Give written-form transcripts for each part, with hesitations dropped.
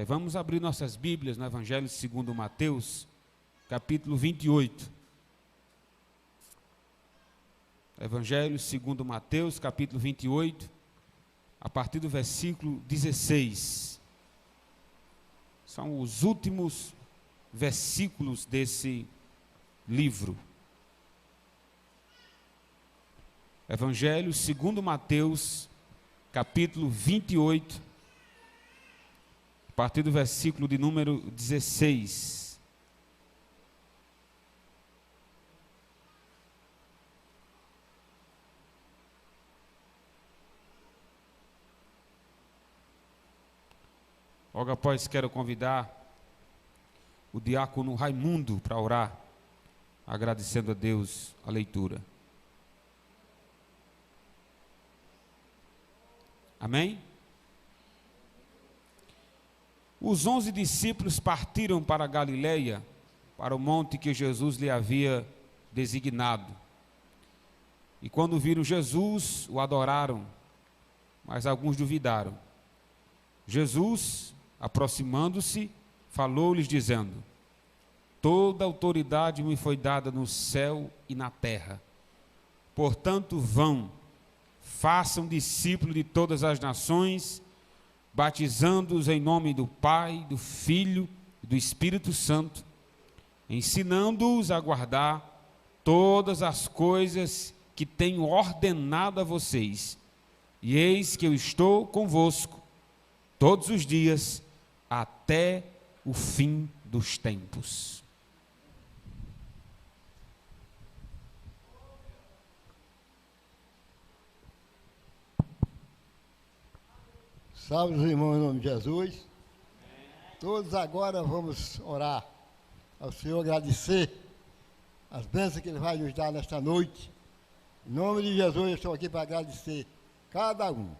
Vamos abrir nossas Bíblias no Evangelho segundo Mateus, capítulo 28. Evangelho segundo Mateus, capítulo 28, a partir do versículo 16. São os últimos versículos desse livro. Evangelho segundo Mateus, capítulo 28, a partir do versículo de número 16. Logo após, quero convidar o diácono Raimundo para orar, agradecendo a Deus a leitura. Amém? Os 11 discípulos partiram para a Galileia, para o monte que Jesus lhe havia designado. E quando viram Jesus, o adoraram, mas alguns duvidaram. Jesus, aproximando-se, falou-lhes dizendo: toda autoridade me foi dada no céu e na terra. Portanto, vão, façam discípulos de todas as nações, batizando-os em nome do Pai, do Filho e do Espírito Santo, ensinando-os a guardar todas as coisas que tenho ordenado a vocês. E eis que eu estou convosco todos os dias, até o fim dos tempos. Salve os irmãos em nome de Jesus. Todos agora vamos orar ao Senhor, agradecer as bênçãos que Ele vai nos dar nesta noite. Em nome de Jesus, eu estou aqui para agradecer cada um.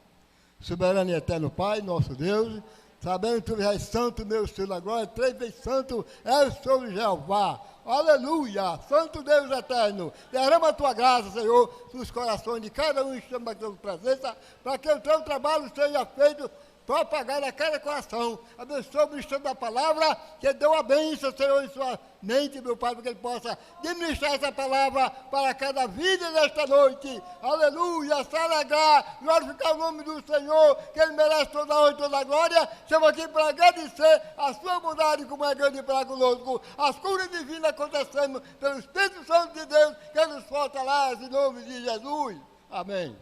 Soberano e eterno Pai, nosso Deus, sabendo que Tu és santo, meu Senhor da glória, 3 vezes santo é o Senhor Jeová. Aleluia! Santo Deus eterno, derrama a Tua graça, Senhor, nos corações de cada um que chama a Tua presença, para que o Teu trabalho seja feito propagado a cada coração. Abençoa o ministro da palavra, que deu a bênção, Senhor, em sua mente, meu Pai, para que ele possa administrar essa palavra para cada vida nesta noite. Aleluia, se alegrar, glorificar o nome do Senhor, que Ele merece toda a honra e toda a glória. Estamos aqui para agradecer a sua bondade, como é grande para conosco. As curas divinas acontecendo pelo Espírito Santo de Deus, que nos fortalece em nome de Jesus. Amém.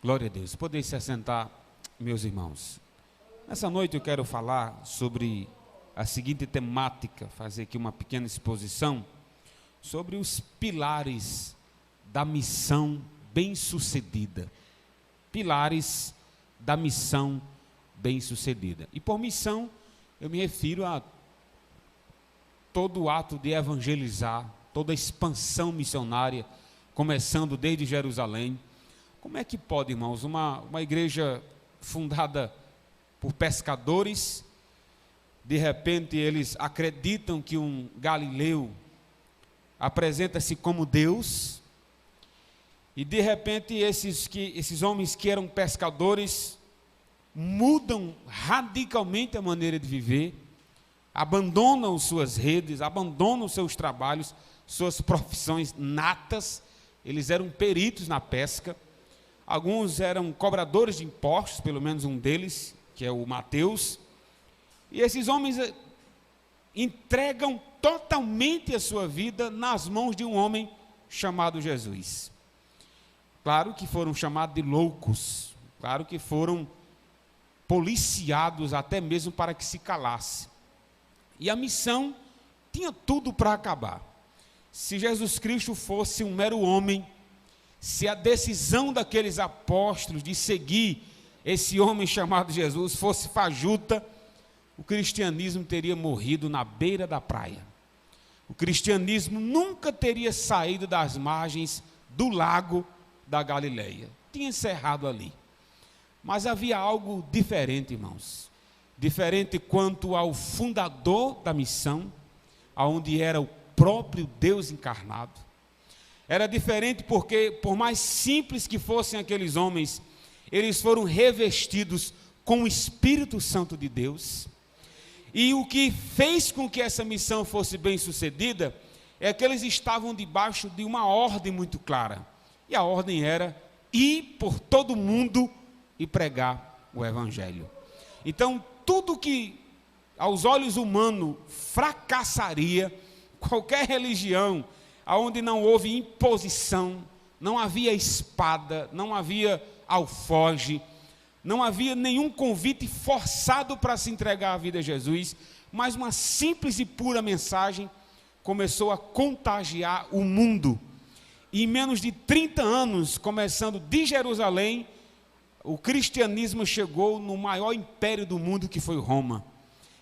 Glória a Deus. Podem se assentar, meus irmãos. Nessa noite eu quero falar sobre a seguinte temática, fazer aqui uma pequena exposição sobre os pilares da missão bem-sucedida. Pilares da missão bem-sucedida. E por missão, eu me refiro a todo o ato de evangelizar, toda a expansão missionária, começando desde Jerusalém. Como é que pode, irmãos, uma igreja fundada por pescadores, de repente eles acreditam que um galileu apresenta-se como Deus, e de repente esses homens que eram pescadores mudam radicalmente a maneira de viver, abandonam suas redes, abandonam seus trabalhos, suas profissões natas. Eles eram peritos na pesca. Alguns eram cobradores de impostos, pelo menos um deles, que é o Mateus. E esses homens entregam totalmente a sua vida nas mãos de um homem chamado Jesus. Claro que foram chamados de loucos, claro que foram policiados até mesmo para que se calasse. E a missão tinha tudo para acabar. Se Jesus Cristo fosse um mero homem, se a decisão daqueles apóstolos de seguir esse homem chamado Jesus fosse fajuta, o cristianismo teria morrido na beira da praia. O cristianismo nunca teria saído das margens do lago da Galileia. Tinha encerrado ali. Mas havia algo diferente, irmãos. Diferente quanto ao fundador da missão, aonde era o próprio Deus encarnado. Era diferente porque, por mais simples que fossem aqueles homens, eles foram revestidos com o Espírito Santo de Deus. E o que fez com que essa missão fosse bem sucedida é que eles estavam debaixo de uma ordem muito clara. E a ordem era ir por todo mundo e pregar o Evangelho. Então, tudo que aos olhos humanos fracassaria, qualquer religião onde não houve imposição, não havia espada, não havia alforge, não havia nenhum convite forçado para se entregar a vida a Jesus, mas uma simples e pura mensagem começou a contagiar o mundo. E em menos de 30 anos, começando de Jerusalém, o cristianismo chegou no maior império do mundo, que foi Roma.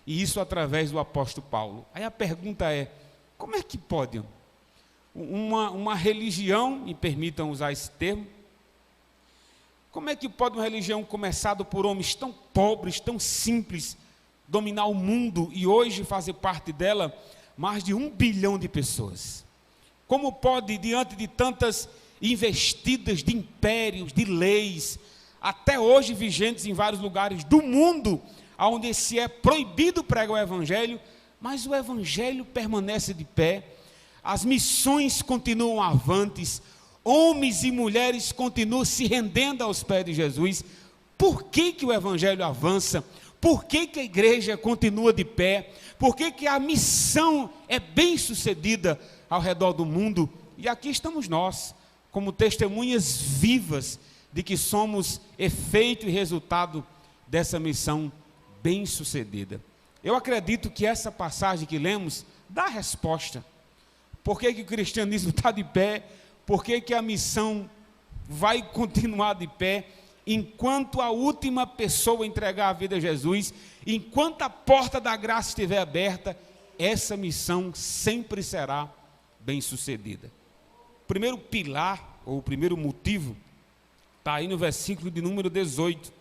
E isso através do apóstolo Paulo. Aí a pergunta é, como é que pode uma religião, me permitam usar esse termo, como é que pode uma religião começada por homens tão pobres, tão simples, dominar o mundo e hoje fazer parte dela mais de 1 bilhão de pessoas? Como pode, diante de tantas investidas de impérios, de leis, até hoje vigentes em vários lugares do mundo, onde se é proibido pregar o Evangelho, mas o Evangelho permanece de pé, as missões continuam avantes, homens e mulheres continuam se rendendo aos pés de Jesus. Por que que o Evangelho avança? Por que que a igreja continua de pé? Por que que a missão é bem sucedida ao redor do mundo? E aqui estamos nós, como testemunhas vivas de que somos efeito e resultado dessa missão bem sucedida. Eu acredito que essa passagem que lemos dá a resposta. Por que que o cristianismo está de pé? Por que que a missão vai continuar de pé? Enquanto a última pessoa entregar a vida a Jesus, enquanto a porta da graça estiver aberta, essa missão sempre será bem sucedida. O primeiro pilar, ou o primeiro motivo, está aí no versículo de número 18.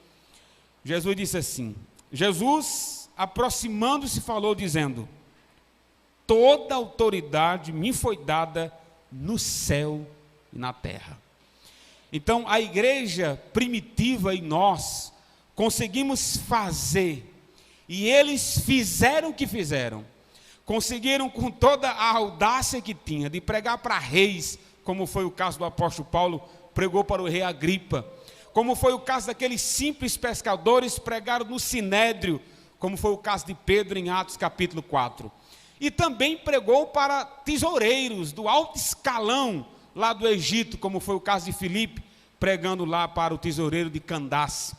Jesus disse assim, Jesus, aproximando-se, falou dizendo, toda autoridade me foi dada no céu e na terra. Então, a igreja primitiva e nós conseguimos fazer, e eles fizeram o que fizeram, conseguiram com toda a audácia que tinha, de pregar para reis, como foi o caso do apóstolo Paulo, pregou para o rei Agripa, como foi o caso daqueles simples pescadores, pregaram no Sinédrio, como foi o caso de Pedro em Atos capítulo 4. E também pregou para tesoureiros do alto escalão, lá do Egito, como foi o caso de Filipe, pregando lá para o tesoureiro de Candace.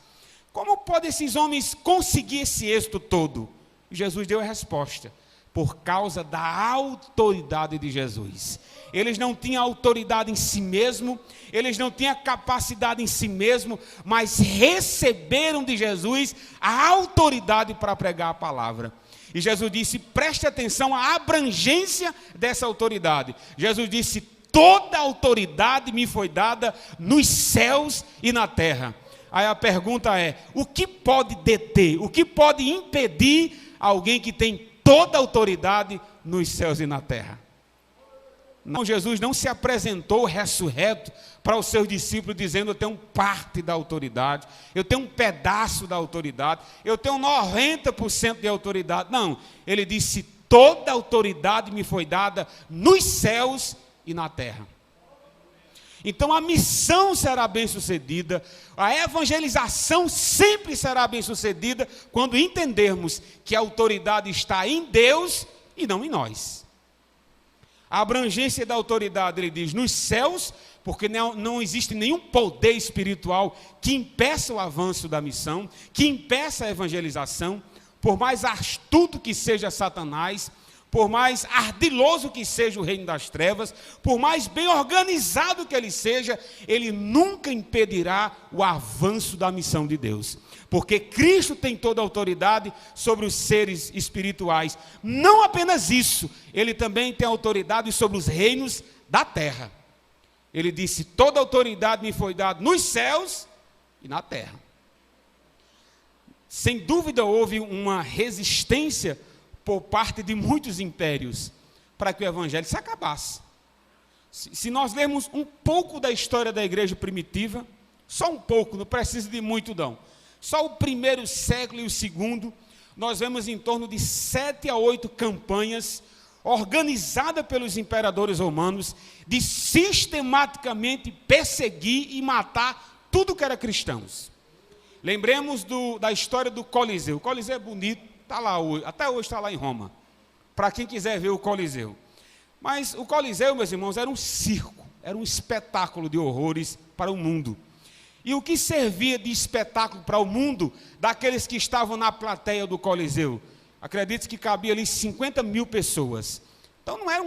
Como podem esses homens conseguir esse êxito todo? Jesus deu a resposta, por causa da autoridade de Jesus. Eles não tinham autoridade em si mesmo, eles não tinham capacidade em si mesmo, mas receberam de Jesus a autoridade para pregar a palavra. E Jesus disse, preste atenção à abrangência dessa autoridade. Jesus disse, toda autoridade me foi dada nos céus e na terra. Aí a pergunta é, o que pode deter, o que pode impedir alguém que tem toda a autoridade nos céus e na terra? Não, Jesus não se apresentou ressurreto para os seus discípulos dizendo, eu tenho parte da autoridade, eu tenho um pedaço da autoridade, eu tenho 90% de autoridade. Não, ele disse, toda a autoridade me foi dada nos céus e na terra. Então a missão será bem sucedida, a evangelização sempre será bem sucedida, quando entendermos que a autoridade está em Deus e não em nós. A abrangência da autoridade, ele diz, nos céus, porque não existe nenhum poder espiritual que impeça o avanço da missão, que impeça a evangelização, por mais astuto que seja Satanás, por mais ardiloso que seja o reino das trevas, por mais bem organizado que ele seja, ele nunca impedirá o avanço da missão de Deus. Porque Cristo tem toda a autoridade sobre os seres espirituais. Não apenas isso, ele também tem autoridade sobre os reinos da terra. Ele disse, toda a autoridade me foi dada nos céus e na terra. Sem dúvida houve uma resistência por parte de muitos impérios, para que o evangelho se acabasse. Se nós lermos um pouco da história da igreja primitiva, Só um pouco, não precisa de muito não. Só o primeiro século e o segundo, nós vemos em torno de 7 a 8 campanhas organizadas pelos imperadores romanos de sistematicamente perseguir e matar tudo que era cristãos. Lembremos da história do Coliseu. O Coliseu é bonito, está lá hoje, até hoje está lá em Roma, para quem quiser ver o Coliseu. Mas o Coliseu, meus irmãos, era um circo, era um espetáculo de horrores para o mundo. E o que servia de espetáculo para o mundo daqueles que estavam na plateia do Coliseu? Acredite que cabia ali 50 mil pessoas. Então não era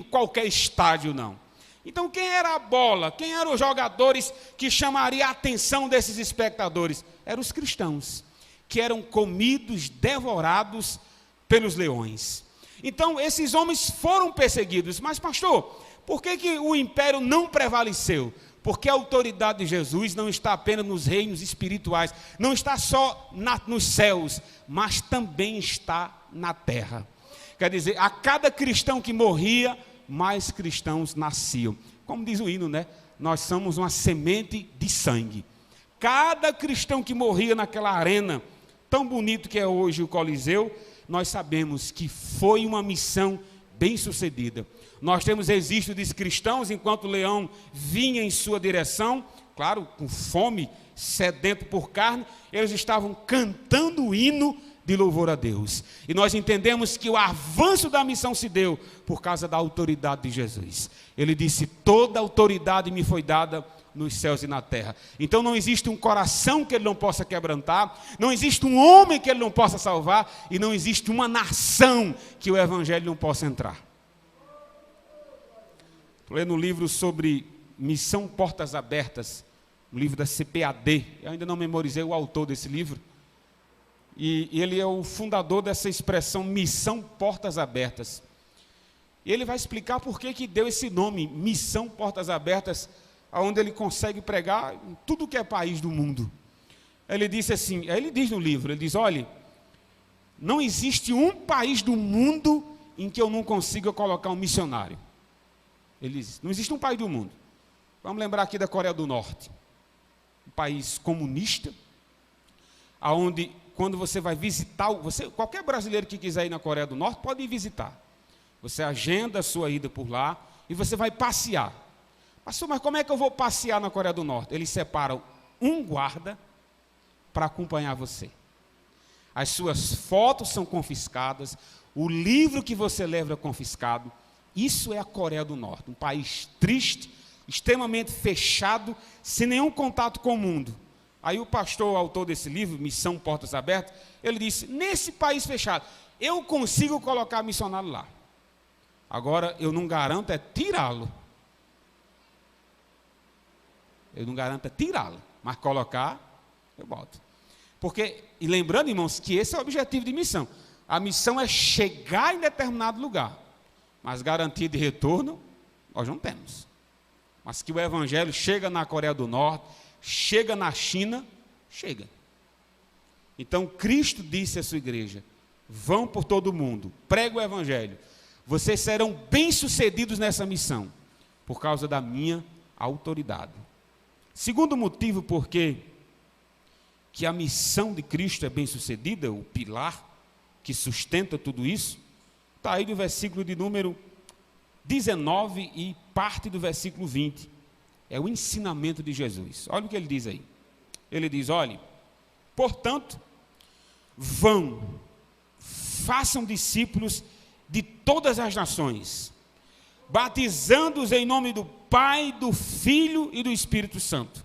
qualquer estádio, não. Então quem era a bola? Quem eram os jogadores que chamariam a atenção desses espectadores? Eram os cristãos, que eram comidos, devorados pelos leões. Então esses homens foram perseguidos. Mas pastor, por que o império não prevaleceu? Porque a autoridade de Jesus não está apenas nos reinos espirituais, não está só nos céus, mas também está na terra. Quer dizer, a cada cristão que morria, mais cristãos nasciam. Como diz o hino, né? Nós somos uma semente de sangue. Cada cristão que morria naquela arena, tão bonito que é hoje o Coliseu, nós sabemos que foi uma missão bem sucedida. Nós temos registro de cristãos, enquanto o leão vinha em sua direção, claro, com fome, sedento por carne, eles estavam cantando o hino de louvor a Deus. E nós entendemos que o avanço da missão se deu por causa da autoridade de Jesus. Ele disse: toda autoridade me foi dada nos céus e na terra. Então não existe um coração que ele não possa quebrantar, não existe um homem que ele não possa salvar, e não existe uma nação que o evangelho não possa entrar. Estou lendo um livro sobre Missão Portas Abertas, um livro da CPAD. Eu ainda não memorizei o autor desse livro. E ele é o fundador dessa expressão Missão Portas Abertas. E ele vai explicar por que deu esse nome, Missão Portas Abertas, onde ele consegue pregar em tudo que é país do mundo. Ele disse assim, ele diz no livro, ele diz: olha, não existe um país do mundo em que eu não consiga colocar um missionário. Ele diz, não existe um país do mundo. Vamos lembrar aqui da Coreia do Norte, um país comunista, onde quando você vai visitar, qualquer brasileiro que quiser ir na Coreia do Norte pode ir visitar. Você agenda a sua ida por lá e você vai passear. Pastor, mas como é que eu vou passear na Coreia do Norte? Eles separam um guarda para acompanhar você. As suas fotos são confiscadas, o livro que você leva é confiscado. Isso é a Coreia do Norte, um país triste, extremamente fechado, sem nenhum contato com o mundo. Aí o pastor, autor desse livro, Missão Portas Abertas, ele disse: nesse país fechado, eu consigo colocar missionário lá. Agora, eu não garanto é tirá-lo. Eu não garanto é tirá-lo, mas colocar, eu boto. Porque, e lembrando, irmãos, que esse é o objetivo de missão. A missão é chegar em determinado lugar. Mas garantia de retorno, nós não temos. Mas que o evangelho chega na Coreia do Norte, chega na China, chega. Então Cristo disse à sua igreja: vão por todo o mundo, pregue o evangelho. Vocês serão bem-sucedidos nessa missão, por causa da minha autoridade. Segundo motivo porque que a missão de Cristo é bem-sucedida, o pilar que sustenta tudo isso, está aí do versículo de número 19 e parte do versículo 20. É o ensinamento de Jesus. Olha o que ele diz aí. Ele diz: olhe, portanto, vão, façam discípulos de todas as nações, batizando-os em nome do Pai, do Filho e do Espírito Santo,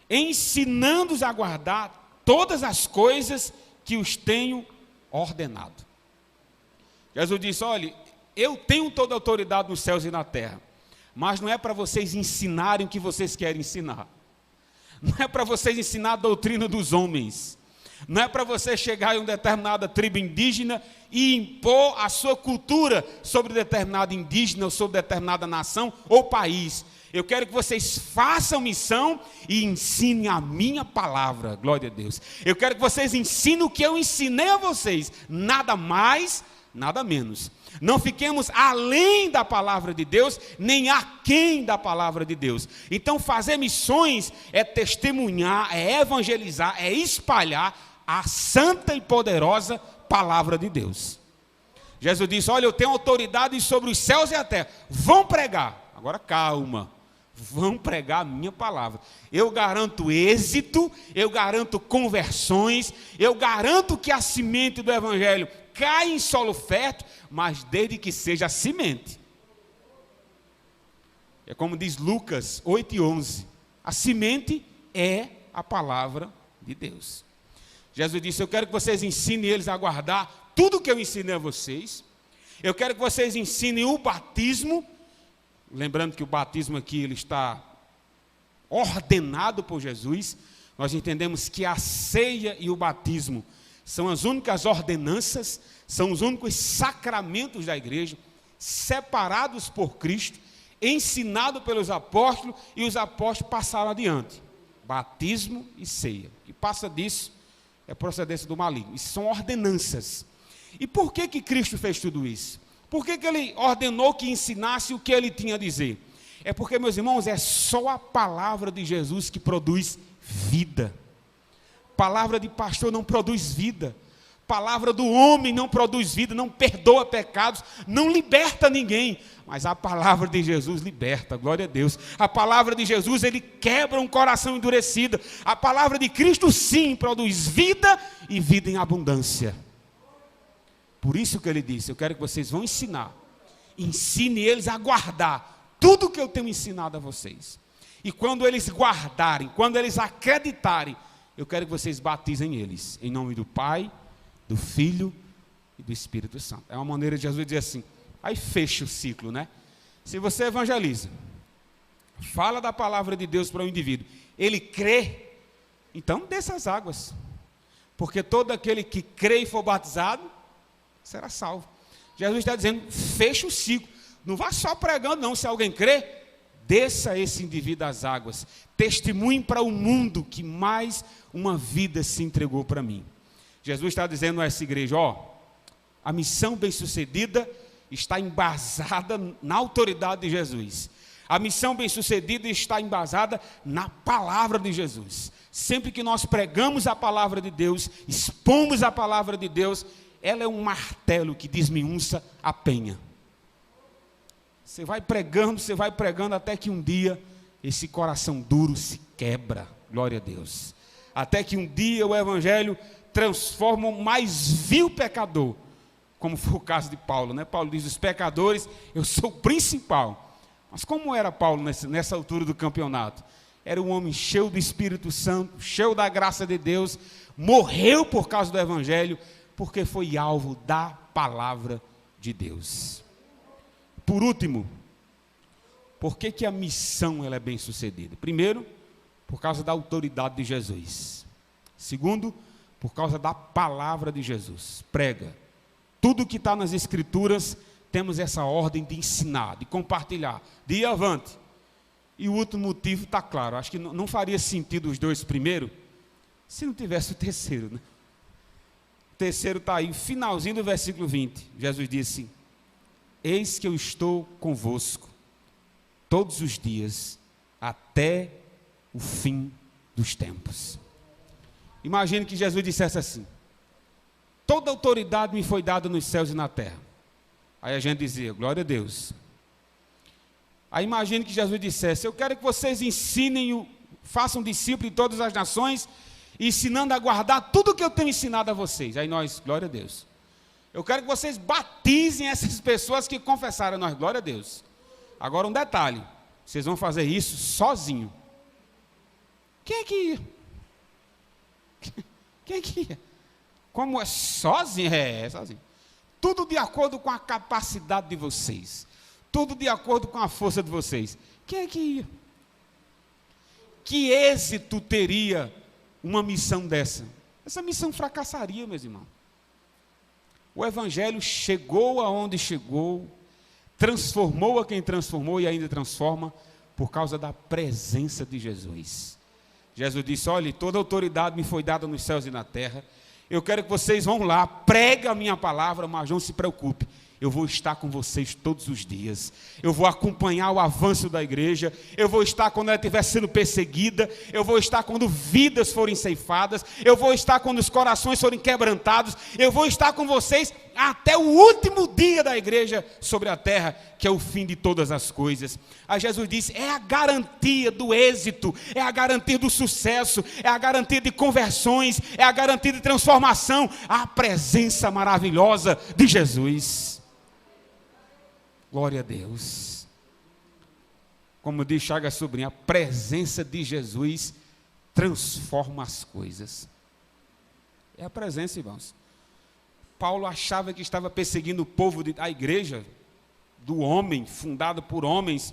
ensinando-os a guardar todas as coisas que os tenho ordenado. Jesus disse: olha, eu tenho toda a autoridade nos céus e na terra, mas não é para vocês ensinarem o que vocês querem ensinar, não é para vocês ensinar a doutrina dos homens, não é para você chegar em uma determinada tribo indígena e impor a sua cultura sobre determinada indígena ou sobre determinada nação ou país. Eu quero que vocês façam missão e ensinem a minha palavra, glória a Deus. Eu quero que vocês ensinem o que eu ensinei a vocês, nada mais, nada menos. Não fiquemos além da palavra de Deus, nem aquém da palavra de Deus. Então fazer missões é testemunhar, é evangelizar, é espalhar a santa e poderosa palavra de Deus. Jesus disse, olha, eu tenho autoridade sobre os céus e a terra, vão pregar. Agora calma, vão pregar a minha palavra. Eu garanto êxito, eu garanto conversões, eu garanto que a semente do evangelho cai em solo fértil, mas desde que seja a semente. É como diz Lucas 8:11, a semente é a palavra de Deus. Jesus disse, eu quero que vocês ensinem eles a guardar tudo que eu ensinei a vocês. Eu quero que vocês ensinem o batismo, lembrando que o batismo aqui ele está ordenado por Jesus. Nós entendemos que a ceia e o batismo são as únicas ordenanças, são os únicos sacramentos da igreja, separados por Cristo, ensinados pelos apóstolos, e os apóstolos passaram adiante. Batismo e ceia. O que passa disso é procedência do maligno. Isso são ordenanças. E por que Cristo fez tudo isso? Por que ele ordenou que ensinasse o que ele tinha a dizer? É porque, meus irmãos, é só a palavra de Jesus que produz vida. Palavra de pastor não produz vida. Palavra do homem não produz vida, não perdoa pecados, não liberta ninguém. Mas a palavra de Jesus liberta, glória a Deus. A palavra de Jesus, ele quebra um coração endurecido. A palavra de Cristo, sim, produz vida e vida em abundância. Por isso que ele disse, eu quero que vocês vão ensinar. Ensine eles a guardar tudo o que eu tenho ensinado a vocês. E quando eles guardarem, quando eles acreditarem, eu quero que vocês batizem eles, em nome do Pai, do Filho e do Espírito Santo. É uma maneira de Jesus dizer assim, aí fecha o ciclo, né? Se você evangeliza, fala da palavra de Deus para o indivíduo, ele crê, então desça as águas. Porque todo aquele que crê e for batizado, será salvo. Jesus está dizendo, fecha o ciclo. Não vá só pregando não, se alguém crê, desça esse indivíduo às águas. Testemunhe para o mundo que mais uma vida se entregou para mim. Jesus está dizendo a essa igreja, a missão bem-sucedida está embasada na autoridade de Jesus. A missão bem-sucedida está embasada na palavra de Jesus. Sempre que nós pregamos a palavra de Deus, expomos a palavra de Deus, ela é um martelo que desmiunça a penha. Você vai pregando até que um dia esse coração duro se quebra, glória a Deus. Até que um dia o evangelho transforma o mais vil pecador, como foi o caso de Paulo, né? Paulo diz, os pecadores, eu sou o principal. Mas como era Paulo nessa altura do campeonato? Era um homem cheio do Espírito Santo, cheio da graça de Deus, morreu por causa do evangelho, porque foi alvo da palavra de Deus. Por último, por que a missão ela é bem sucedida? Primeiro, por causa da autoridade de Jesus. Segundo, por causa da palavra de Jesus. Prega. Tudo que está nas Escrituras, temos essa ordem de ensinar, de compartilhar, de ir avante. E o último motivo está claro. Acho que não faria sentido os dois primeiros, se não tivesse o terceiro, né? O terceiro está aí, finalzinho do versículo 20. Jesus disse, eis que eu estou convosco todos os dias, até o fim dos tempos. Imagine que Jesus dissesse assim, toda autoridade me foi dada nos céus e na terra. Aí a gente dizia, glória a Deus. Aí imagine que Jesus dissesse, eu quero que vocês ensinem, façam discípulos de todas as nações, ensinando a guardar tudo o que eu tenho ensinado a vocês. Aí nós, glória a Deus. Eu quero que vocês batizem essas pessoas que confessaram a nós, glória a Deus. Agora um detalhe, vocês vão fazer isso sozinho. Quem é que ia? Quem é que ia? Como é sozinho? É sozinho. Tudo de acordo com a capacidade de vocês. Tudo de acordo com a força de vocês. Quem é que ia? Que êxito teria uma missão dessa? Essa missão fracassaria, meus irmãos. O evangelho chegou aonde chegou, transformou a quem transformou e ainda transforma por causa da presença de Jesus. Jesus disse, olha, toda autoridade me foi dada nos céus e na terra, Eu quero que vocês vão lá, prega a minha palavra, mas não se preocupe. Eu vou estar com vocês todos os dias. Eu vou acompanhar o avanço da igreja. Eu vou estar quando ela estiver sendo perseguida. Eu vou estar quando vidas forem ceifadas. Eu vou estar quando os corações forem quebrantados. Eu vou estar com vocês até o último dia da igreja sobre a terra, que é o fim de todas as coisas. Aí Jesus disse, é a garantia do êxito, é a garantia do sucesso, é a garantia de conversões, é a garantia de transformação, a presença maravilhosa de Jesus. Glória a Deus. Como diz Chagas Sobrinho, a presença de Jesus transforma as coisas. É a presença, irmãos. Paulo achava que estava perseguindo o povo, a igreja do homem, fundada por homens.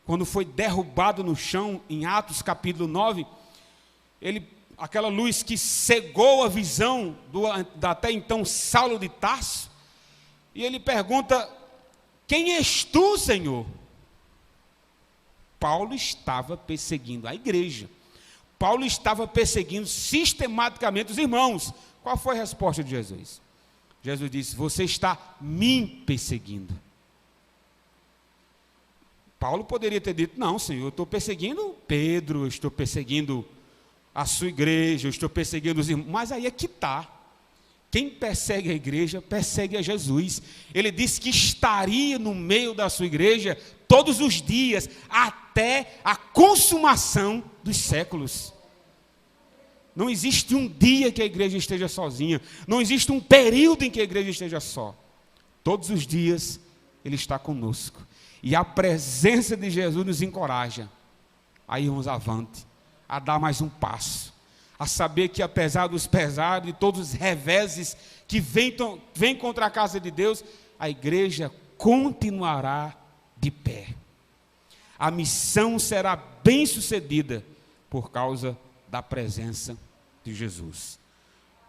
Quando foi derrubado no chão, em Atos capítulo 9, aquela luz que cegou a visão da até então Saulo de Tarso, e ele pergunta, quem és tu, Senhor? Paulo estava perseguindo a igreja. Paulo estava perseguindo sistematicamente os irmãos. Qual foi a resposta de Jesus? Jesus disse, você está me perseguindo. Paulo poderia ter dito, não, Senhor, eu estou perseguindo Pedro, eu estou perseguindo a sua igreja, eu estou perseguindo os irmãos. Mas aí é que está. Quem persegue a igreja, persegue a Jesus. Ele disse que estaria no meio da sua igreja todos os dias, até a consumação dos séculos. Não existe um dia que a igreja esteja sozinha. Não existe um período em que a igreja esteja só. Todos os dias Ele está conosco. E a presença de Jesus nos encoraja a irmos avante, a dar mais um passo, a saber que apesar dos pesares, de todos os reveses que vêm contra a casa de Deus, a igreja continuará de pé. A missão será bem sucedida por causa da presença de Jesus.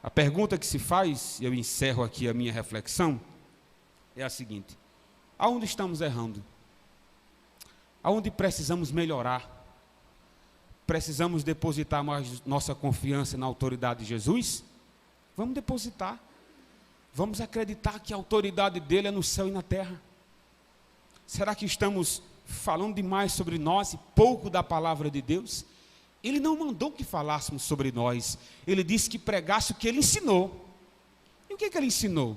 A pergunta que se faz, eu encerro aqui a minha reflexão, é a seguinte: aonde estamos errando? Aonde precisamos melhorar? Precisamos depositar mais nossa confiança na autoridade de Jesus? Vamos depositar. Vamos acreditar que a autoridade dele é no céu e na terra. Será que estamos falando demais sobre nós e pouco da palavra de Deus? Ele não mandou que falássemos sobre nós. Ele disse que pregasse o que ele ensinou. E o que ele ensinou?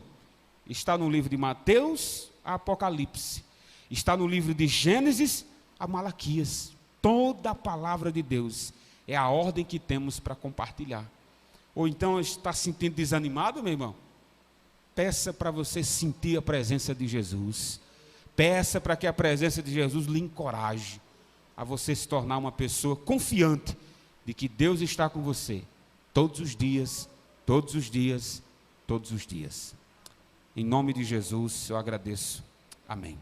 Está no livro de Mateus a Apocalipse. Está no livro de Gênesis a Malaquias. Toda a palavra de Deus é a ordem que temos para compartilhar. Ou então está se sentindo desanimado, meu irmão? Peça para você sentir a presença de Jesus. Peça para que a presença de Jesus lhe encoraje a você se tornar uma pessoa confiante de que Deus está com você todos os dias, todos os dias, todos os dias. Em nome de Jesus, eu agradeço. Amém.